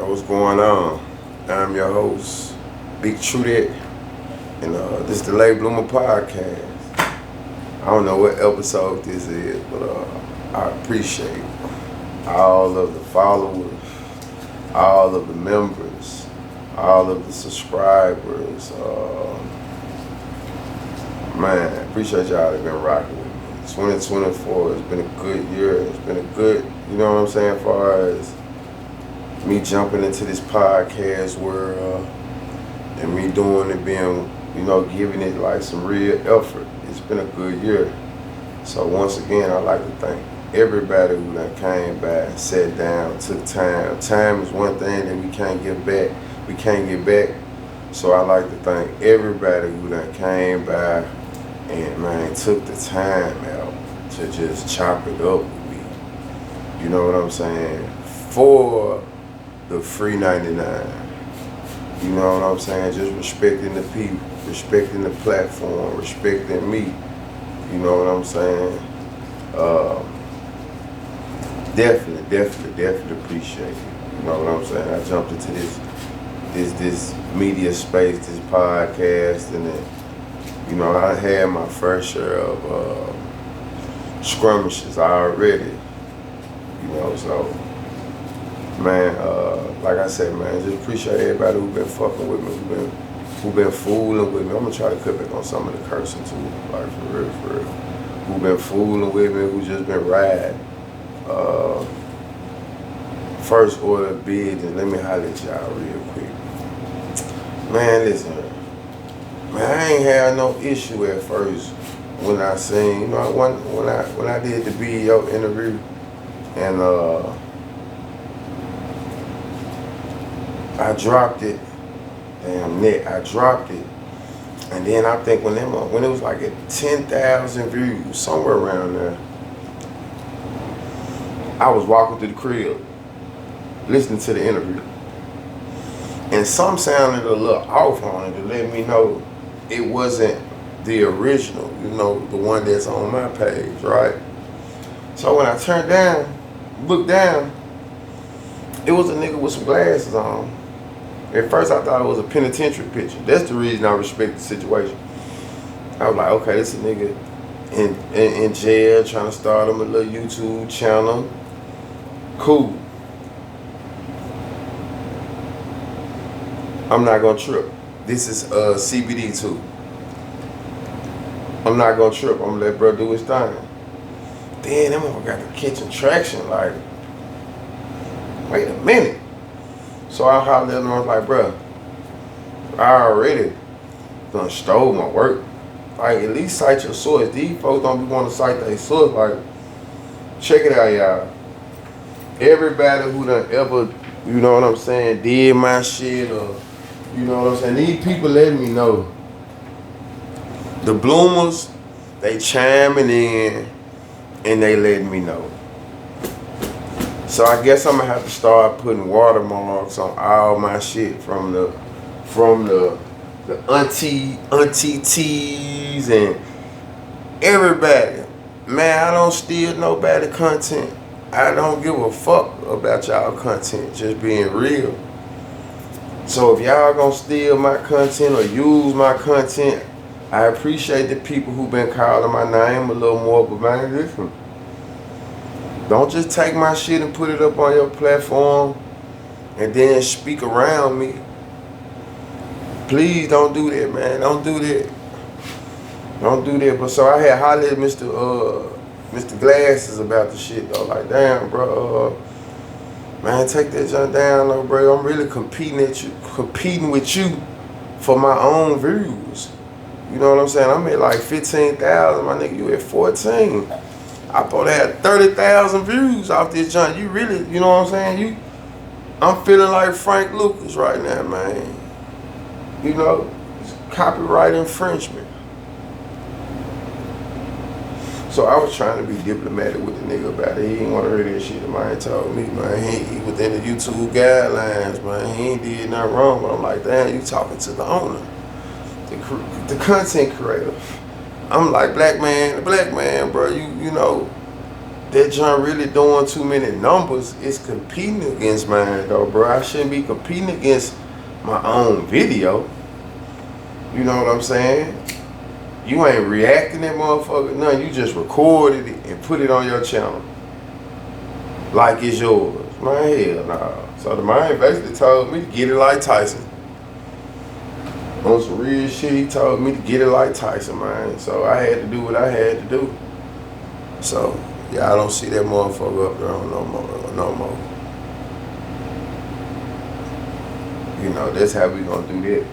What's going on? I'm your host, BigTruDat In, and this is the Late Bloomer Podcast. I don't know what episode this is, but I appreciate all of the followers, all of the members, all of the subscribers. Man, appreciate y'all that been rocking with me. 2024 has been a good year. It's been a good, you know what I'm saying, as far as me jumping into this podcast world and me doing it, being, giving it like some real effort. It's been a good year. So once again, I'd like to thank everybody who done came by, sat down, took time. Time is one thing that we can't get back. We can't get back. So I'd like to thank everybody who done came by and, man, took the time out to just chop it up with me. You know what I'm saying? For the free 99. You know what I'm saying? Just respecting the people, respecting the platform, respecting me. You know what I'm saying? Definitely appreciate it. You know what I'm saying? I jumped into this media space, this podcast, and then, I had my first share of skirmishes already. So, man, like I said, man, just appreciate everybody who been fucking with me, who been fooling with me. I'm gonna try to cut back on some of the cursing too, like for real. Who been fooling with me, who just been riding. First order of business, let me holler at y'all real quick. Man, listen, man, I ain't had no issue at first when I seen, when I did the BEO interview, and I dropped it. Damn net, I dropped it. And then I think when it was like at 10,000 views, somewhere around there, I was walking through the crib, listening to the interview. And some sounded a little off on it to let me know it wasn't the original, the one that's on my page, right? So when I looked down, it was a nigga with some glasses on. At first I thought it was a penitentiary picture. That's the reason I respect the situation. I was like, okay, this a nigga in jail trying to start him a little YouTube channel. Cool. I'm not gonna trip. This is CBD too. I'm not gonna trip. I'm gonna let bro do his thing. Then that motherfucker got the kitchen traction, like, wait a minute. So I hollered at him, I was like, bro, I already done stole my work. Like, at least cite your source. These folks don't be wanting to cite their source. Like, check it out, y'all. Everybody who done ever, did my shit, or, these people letting me know. The bloomers, they chiming in and they letting me know. So I guess I'm gonna have to start putting watermarks on all my shit from the auntie tees and everybody. Man, I don't steal nobody content. I don't give a fuck about y'all content, just being real. So if y'all gonna steal my content or use my content, I appreciate the people who been calling my name a little more, but man, listen. Don't just take my shit and put it up on your platform and then speak around me. Please don't do that, man. Don't do that. Don't do that. But so I had hollered at Mr. Glasses about the shit though. Like, damn, bro, man, take that junk down though, bro. I'm really competing with you for my own views. You know what I'm saying? I'm at like 15,000, my nigga, you at 14. I probably had 30,000 views off this junk. You really, you know what I'm saying? I'm feeling like Frank Lucas right now, man. It's copyright infringement. So I was trying to be diplomatic with the nigga about it. He didn't want to hear that shit the man told me, man. He within the YouTube guidelines, man. He ain't did nothing wrong. But I'm like, damn, you talking to the owner, the content creator. I'm like, black man, bro, that joint really doing too many numbers. It's competing against mine though, bro. I shouldn't be competing against my own video. You know what I'm saying? You ain't reacting that motherfucker, nothing. You just recorded it and put it on your channel. Like it's yours. Man, hell nah. So the man basically told me to get it like Tyson. On some real shit, he told me to get it like Tyson, man. So I had to do what I had to do. So, yeah, I don't see that motherfucker up there no more. You know, that's how we gonna do that.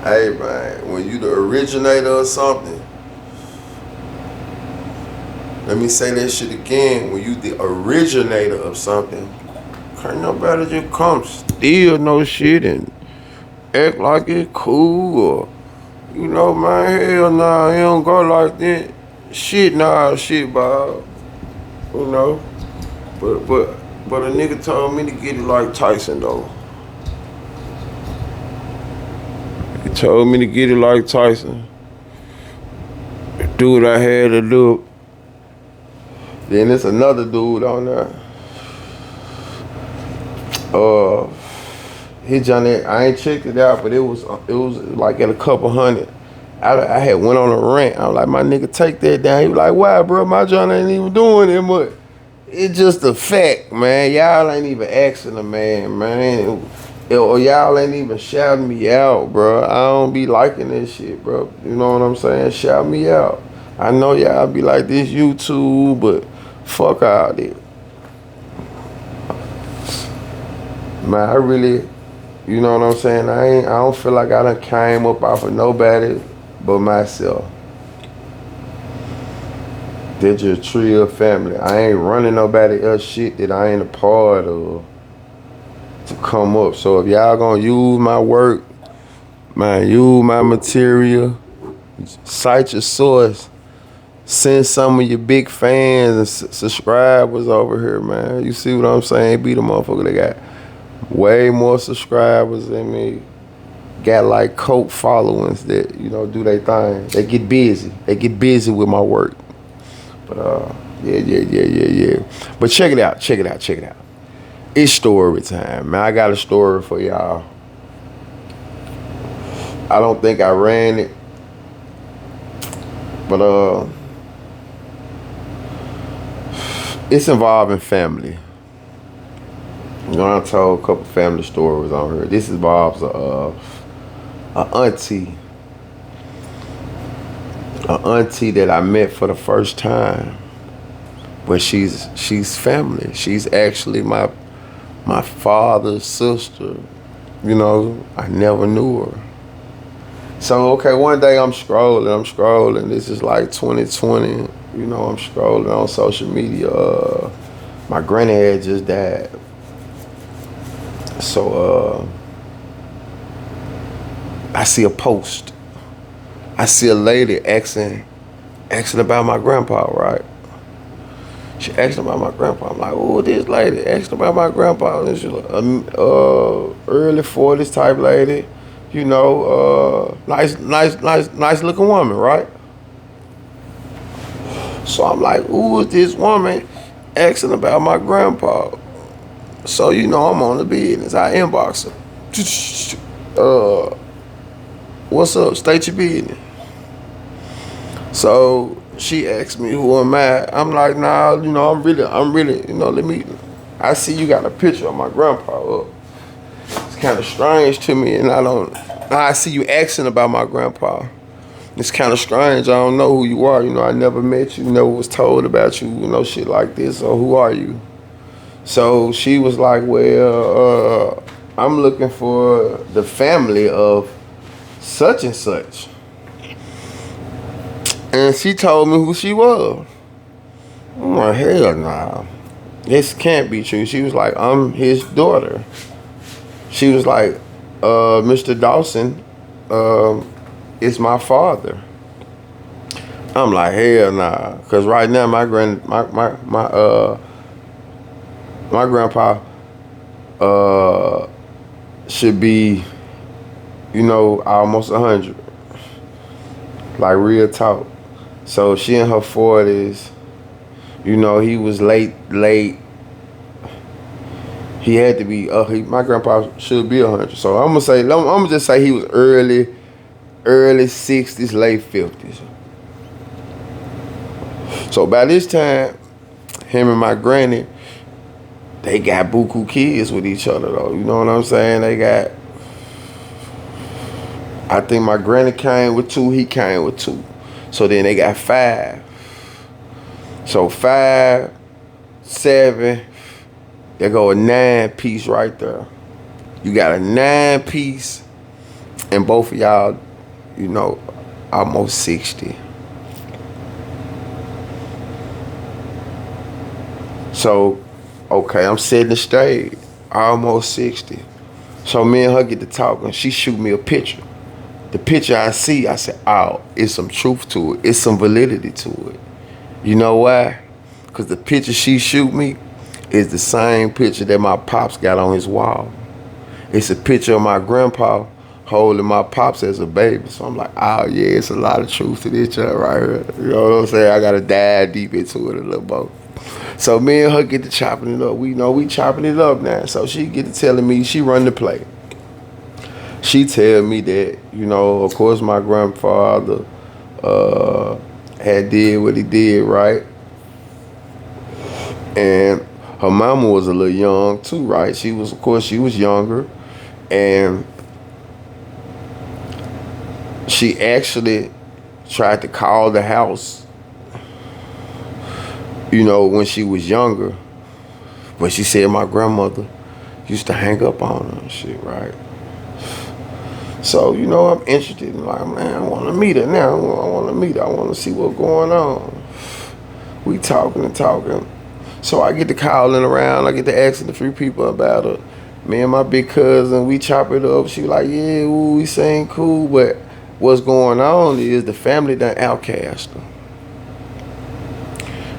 Hey, man, when you the originator of something, let me say that shit again. When you the originator of something, can't nobody just come steal no shit and act like it cool or, you know, man, hell nah, it don't go like that. Shit nah, shit, Bob. You know? But a nigga told me to get it like Tyson, though. He told me to get it like Tyson. Do what I had to do. Then there's another dude on there. His Johnny, I ain't checked it out, but it was like at a couple hundred. I had went on a rant. I was like, my nigga, take that down. He was like, why, bro? My John ain't even doing it much. It's just a fact, man. Y'all ain't even asking the man. Or y'all ain't even shouting me out, bro. I don't be liking this shit, bro. You know what I'm saying? Shout me out. I know y'all be like this YouTube, but fuck all that. Man, I really, you know what I'm saying? I don't feel like I done came up off of nobody but myself. They're just tree of family. I ain't running nobody else shit that I ain't a part of to come up. So if y'all gonna use my work, man, use my material, cite your source, send some of your big fans and subscribers over here, man. You see what I'm saying? Be the motherfucker that got way more subscribers than me. Got like cult followings that, you know, do their thing. They get busy. They get busy with my work. But yeah. But check it out. It's story time, man. I got a story for y'all. I don't think I ran it. But it's involving family. You know, I told a couple family stories on here. This involves a auntie that I met for the first time. But she's family. She's actually my father's sister. You know, I never knew her. So, okay, one day I'm scrolling. This is like 2020. You know, I'm scrolling on social media. My granny had just died. So, I see a post. I see a lady asking about my grandpa, right? She asked about my grandpa. I'm like, oh, this lady asked about my grandpa. And she's like, early 40s type lady, you know, nice looking woman, right? So I'm like, who is this woman asking about my grandpa? So, you know, I'm on the business. I inbox her. What's up? State your business. So she asked me, who am I? I'm like, nah, you know, I'm really, you know, I see you got a picture of my grandpa up. It's kind of strange to me, and I see you asking about my grandpa. It's kind of strange. I don't know who you are. You know, I never met you, never was told about you, you know, shit like this. So who are you? So she was like, well, I'm looking for the family of such and such. And she told me who she was. I'm like, hell nah. This can't be true. She was like, I'm his daughter. She was like, Mr. Dawson is my father. I'm like, hell nah. Cause right now my grandpa should be, you know, almost 100. Like real talk. So she in her 40s. You know, he was late. He had to be. My grandpa should be 100. So I'm gonna just say he was early 60s, late 50s. So by this time, him and my granny, they got buku kids with each other though. You know what I'm saying? I think my granny came with 2, he came with 2. So then they got 5. So 5, 7, there go a 9-piece right there. You got a 9-piece, and both of y'all, you know, almost 60. So, okay, I'm setting the stage, almost 60. So me and her get to talking. She shoot me a picture. The picture I see, I said, oh, it's some truth to it. It's some validity to it. You know why? Because the picture she shoot me is the same picture that my pops got on his wall. It's a picture of my grandpa holding my pops as a baby. So I'm like, oh yeah, it's a lot of truth to this shit right here. You know what I'm saying? I gotta dive deep into it a little more. So me and her get to chopping it up. We chopping it up now. So she get to telling me she run the play. She tell me that, you know, of course my grandfather had did what he did, right? And her mama was a little young too, right? She was younger. And she actually tried to call the house, you know, when she was younger. But she said my grandmother used to hang up on her and shit, right? So, you know, I'm interested in like, man, I want to meet her now. I want to meet her. I want to see what's going on. We talking and talking. So I get to calling around. I get to asking a few people about her. Me and my big cousin, we chop it up. She like, yeah, ooh, we saying cool. But what's going on is the family done outcast her.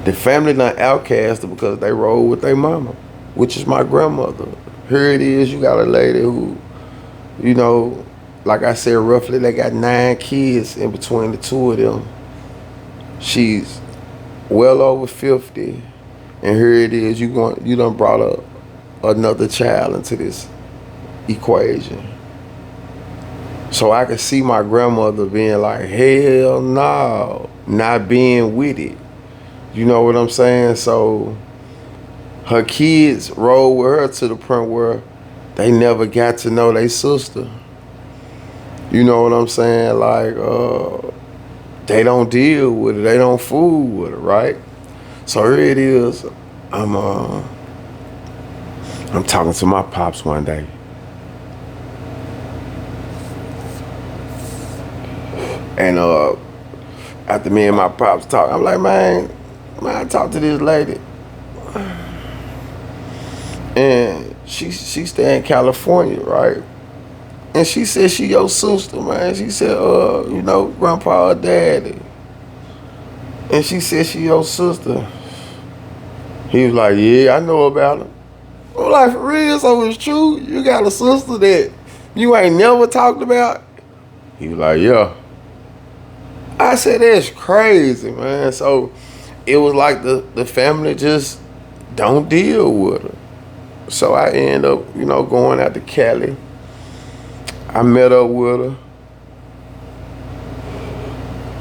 The family done outcast her because they roll with their mama, which is my grandmother. Here it is, you got a lady who, you know, like I said, roughly they got 9 kids in between the 2 of them. She's well over 50, and here it is, you done brought up another child into this equation. So I could see my grandmother being like, hell no, not being with it. You know what I'm saying? So her kids rolled with her to the point where they never got to know their sister. You know what I'm saying? Like, they don't deal with it. They don't fool with it, right? So here it is. I'm talking to my pops one day. And after me and my pops talk, I'm like, man, I talked to this lady. And she stay in California, right? And she said she your sister, man. She said, you know, grandpa or daddy. And she said she your sister. He was like, yeah, I know about her. I'm like, for real? So it's true? You got a sister that you ain't never talked about? He was like, yeah. I said, that's crazy, man. So it was like the family just don't deal with her. So I end up, you know, going out to Cali. I met up with her.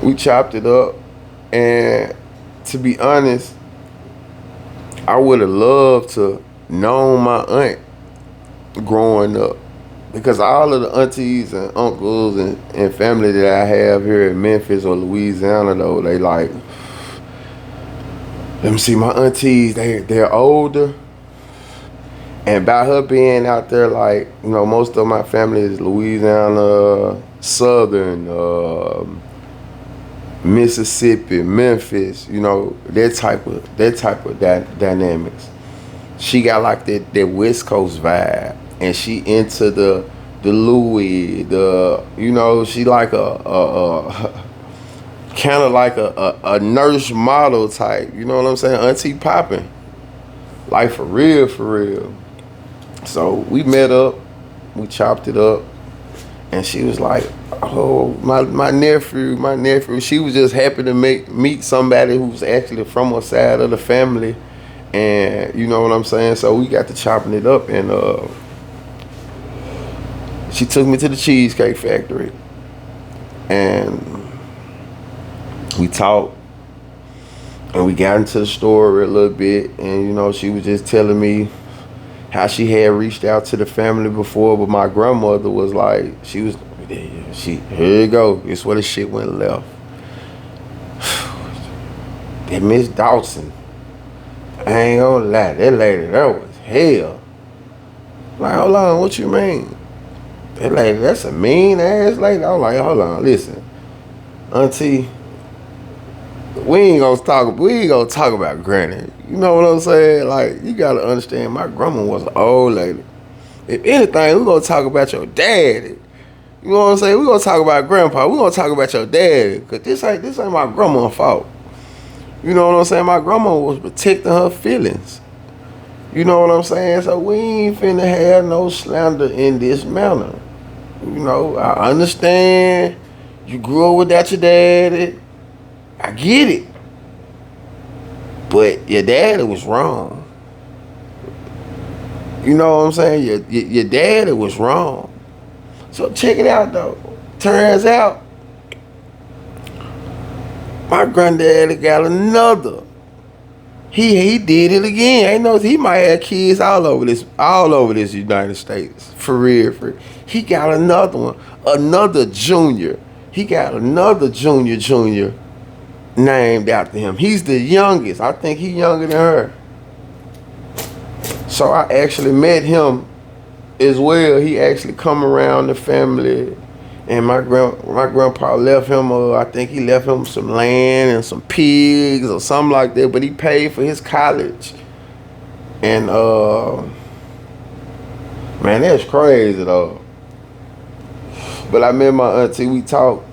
We chopped it up. And to be honest, I would have loved to know my aunt growing up. Because all of the aunties and uncles and family that I have here in Memphis or Louisiana, though, they like, let me see, my aunties, they're older. And by her being out there, like, you know, most of my family is Louisiana, Southern, Mississippi, Memphis, you know, that type of dynamics. She got like that West Coast vibe, and she into the Louis, you know, she like a kind of like a nurse model type, you know what I'm saying? Auntie popping, like for real. So we met up, we chopped it up, And she was like, oh, my nephew. She was just happy to meet somebody who's actually from her side of the family. And you know what I'm saying? So we got to chopping it up, and she took me to the Cheesecake Factory. And we talked, and we got into the story a little bit. And you know, she was just telling me how she had reached out to the family before, but my grandmother was like, here you go. It's where the shit went left. That Miss Dawson, I ain't gonna lie, that lady, that was hell. Like, hold on, what you mean? That lady, that's a mean ass lady. I was like, hold on, listen, Auntie, we ain't gonna talk about Granny. You know what I'm saying? Like, you gotta understand, my grandma was an old lady. If anything, we gonna talk about your daddy. You know what I'm saying? We gonna talk about Grandpa. We gonna talk about your daddy, cause this ain't my grandma's fault. You know what I'm saying? My grandma was protecting her feelings. You know what I'm saying? So we ain't finna have no slander in this manner. You know, I understand you grew up without your daddy. I get it. But your daddy was wrong. You know what I'm saying? Your daddy was wrong. So check it out though. Turns out my granddaddy got another. He did it again. Ain't no, he might have kids all over this United States. For real. He got another one. Another junior. He got another junior named after him. He's the youngest. I think he's younger than her. So I actually met him as well. He actually come around the family, and my grandpa left him. I think he left him some land and some pigs or something like that. But he paid for his college, and man, that's crazy though. But I met my auntie. We talked.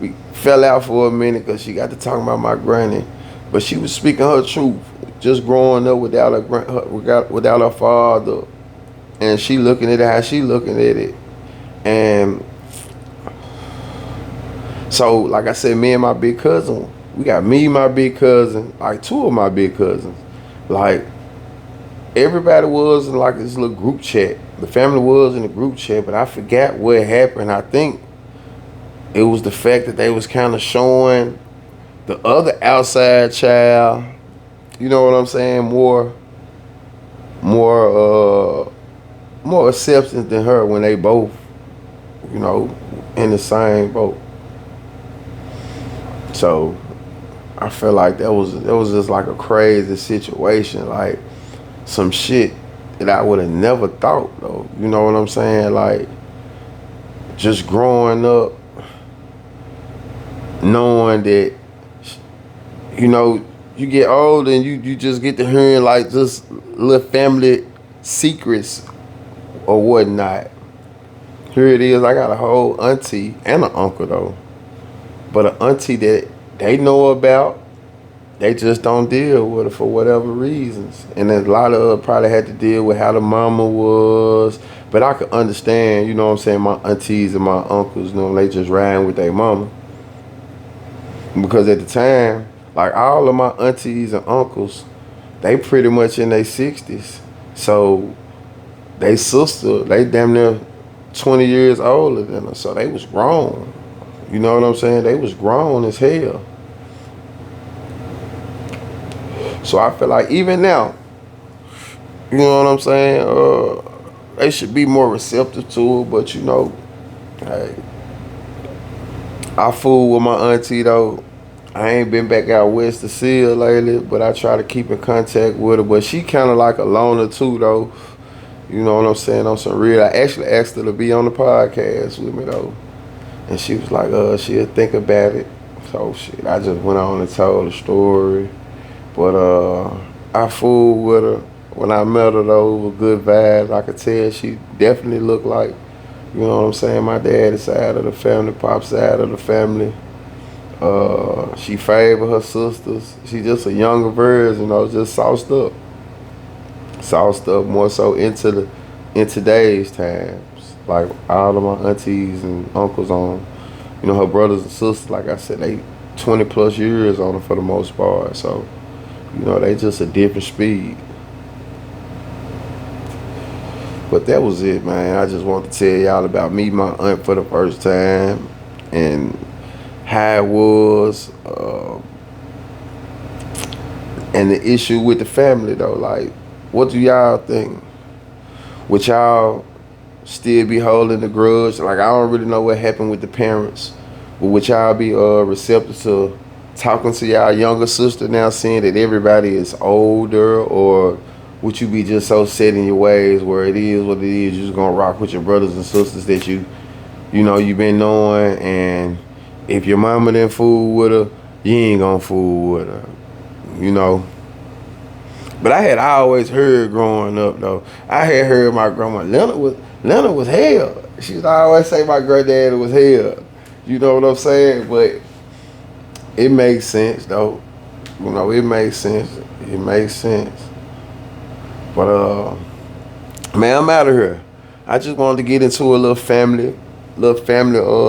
We fell out for a minute because she got to talking about my granny, but she was speaking her truth. Just growing up without her father, and she looking at it how she looking at it, and so like I said, me and my big cousin, we got me, my big cousin, like two of my big cousins, like everybody was in like this little group chat. The family was in the group chat, but I forgot what happened. I think it was the fact that they was kind of showing the other outside child, you know what I'm saying, more acceptance than her when they both, you know, in the same boat. So I feel like that was just like a crazy situation, like some shit that I would have never thought though. You know what I'm saying? Like just growing up, knowing that, you know, you get old and you just get to hearing like just little family secrets or whatnot. Here it is, I got a whole auntie and an uncle though. But an auntie that they know about, they just don't deal with it for whatever reasons. And then a lot of us probably had to deal with how the mama was. But I could understand, you know what I'm saying, my aunties and my uncles, you know, they just riding with their mama. Because at the time, like all of my aunties and uncles, they pretty much in their 60s. So they sister, they damn near 20 years older than us. So they was grown. You know what I'm saying? They was grown as hell. So I feel like even now, you know what I'm saying? They should be more receptive to it, but you know, hey, I fool with my auntie though. I ain't been back out west to see her lately, but I try to keep in contact with her. But she kind of like a loner too though. You know what I'm saying? On some real, I actually asked her to be on the podcast with me though. And she was like, she'll think about it. So shit, I just went on and told the story. But I fooled with her. When I met her though, it was good vibes. I could tell she definitely looked like, you know what I'm saying, my daddy's side of the family, pop's side of the family. She favored her sisters. She just a younger version, you know, just sauced up. Sauced up more so in today's times. Like all of my aunties and uncles on, her brothers and sisters, like I said, they 20 plus years on it for the most part. So, they just a different speed. But that was it, man. I just wanted to tell y'all about meeting my aunt for the first time and how it was, and the issue with the family, though. Like, what do y'all think? Would y'all still be holding the grudge? Like, I don't really know what happened with the parents, but would y'all be receptive to talking to y'all younger sister now, seeing that everybody is older, or would you be just so set in your ways where it is what it is, you're just gonna rock with your brothers and sisters that you've been knowing, and if your mama didn't fool with her, you ain't gonna fool with her, But I had always heard growing up, though, I had heard my grandma, Leonard was hell. She would always say my granddaddy was hell. You know what I'm saying? But it makes sense, though. It makes sense. It makes sense. But man, I'm out of here. I just wanted to get into a little family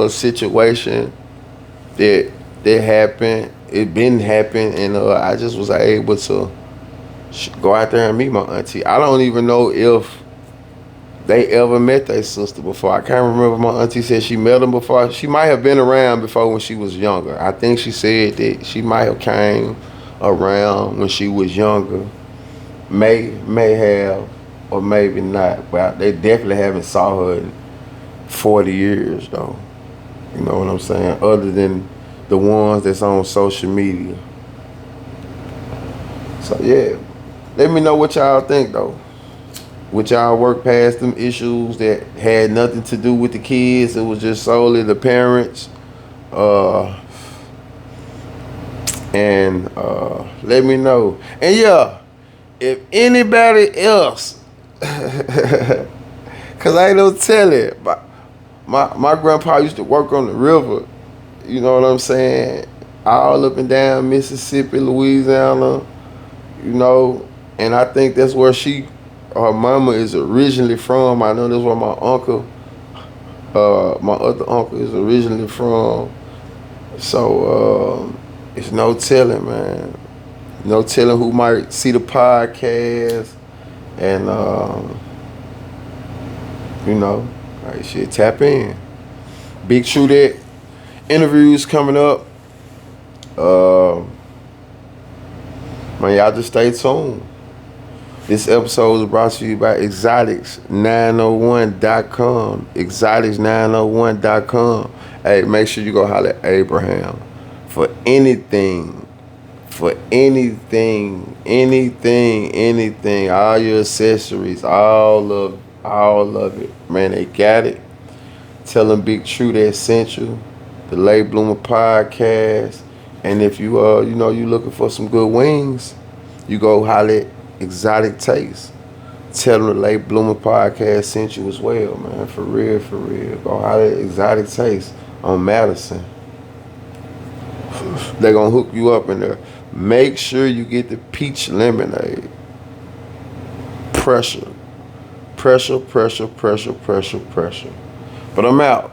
situation that happened. It been happening, and I just was able to go out there and meet my auntie. I don't even know if they ever met their sister before. I can't remember. My auntie said she met them before. She might have been around before when she was younger. I think she said that she might have came around when she was younger. May have, or maybe not. But they definitely haven't saw her in 40 years, though. You know what I'm saying? Other than the ones that's on social media. So, yeah. Let me know what y'all think, though. Would y'all work past them issues that had nothing to do with the kids? It was just solely the parents. And let me know. And yeah, if anybody else, cause I ain't no telling, my grandpa used to work on the river. You know what I'm saying? All up and down Mississippi, Louisiana. And I think that's where her mama is originally from. I know that's where my other uncle is originally from. So it's no telling, man. No telling who might see the podcast, and like shit, tap in. BigTruDat interviews coming up. Man, y'all just stay tuned. This episode is brought to you by exotics901.com. Exotics901.com. Hey, make sure you go holler at Abraham for anything. All your accessories, all of it. Man, they got it. Tell them BigTruDat sent you. The Late Bloomer Podcast. And if you you looking for some good wings, you go holler at Exotic Taste. Tell them the Late Bloomer Podcast sent you as well, man. For real. Go holler at Exotic Taste on Madison. They're gonna hook you up in there. Make sure you get the peach lemonade. Pressure. But I'm out.